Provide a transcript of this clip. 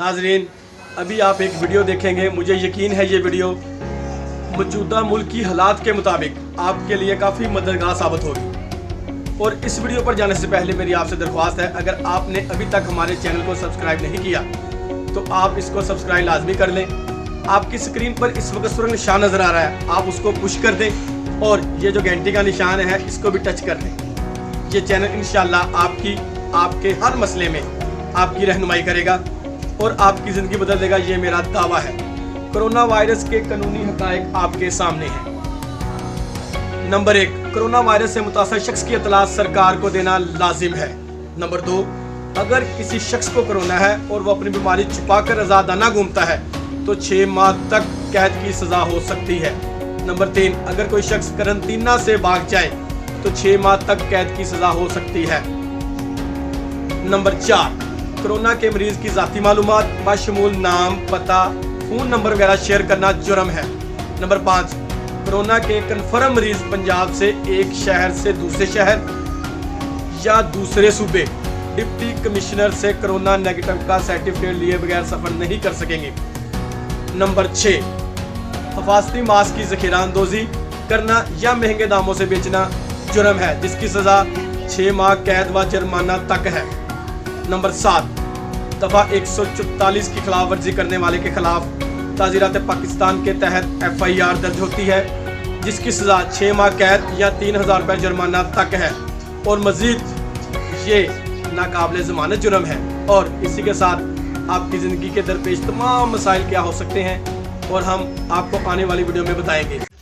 नाजरीन, अभी आप एक वीडियो देखेंगे। मुझे यकीन है ये वीडियो मौजूदा मुल्क की हालात के मुताबिक आपके लिए काफ़ी मददगार साबित होगी। और इस वीडियो पर जाने से पहले मेरी आपसे दरख्वास्त है, अगर आपने अभी तक हमारे चैनल को सब्सक्राइब नहीं किया तो आप इसको सब्सक्राइब लाजमी कर लें। आपकी स्क्रीन पर इस वक्त सुरंग निशान नज़र आ रहा है, आप उसको पुश कर दें और ये जो घंटी का निशान है इसको भी टच कर दें। ये चैनल इंशाल्लाह आपके हर मसले में आपकी रहनुमाई करेगा और आपकी ज़िंदगी बदल देगा, ये मेरा दावा है। कोरोना वायरस के कानूनी हक़ाइक़ आपके सामने हैं। नंबर 1, कोरोना वायरस से मुतासर शख्स की इत्तला सरकार को देना लाजिम है। नंबर 2, अगर किसी शख्स को कोरोना है और वो अपनी बीमारी छुपाकर आज़ादाना घूमता है तो 6 माह तक कैद की सज़ा हो सकती है। नंबर 3, अगर कोई शख्स करंतना से भाग जाए तो 6 माह तक कैद की सज़ा हो सकती है। नंबर 4, कोरोना के मरीज की ज़ाती मालूमात बशमूल नाम, पता, फ़ोन नंबर वगैरह शेयर करना जुर्म है। नंबर 5, कोरोना के कन्फर्म मरीज पंजाब से एक शहर से दूसरे शहर या दूसरे सूबे डिप्टी कमिश्नर से कोरोना नेगेटिव का सर्टिफिकेट लिए बगैर सफ़र नहीं कर सकेंगे। नंबर 6, हिफाजती मास्क की ज़ख़ीरा अंदोज़ी करना या महंगे दामों से बेचना जुर्म है, जिसकी सज़ा 6 माह कैद व जुर्माना तक है। नंबर 7, दफ़ा 144 की खिलाफ वर्जी करने वाले के खिलाफ ताज़ीरात पाकिस्तान के तहत FIR दर्ज होती है, जिसकी सज़ा 6 माह कैद या 3000 रुपये जुर्माना तक है और मज़ीद ये नाकाबिले ज़मानत जुर्म है। और इसी के साथ आपकी ज़िंदगी के दरपेश तमाम मसाइल क्या हो सकते हैं और हम आपको आने वाली वीडियो में बताएंगे।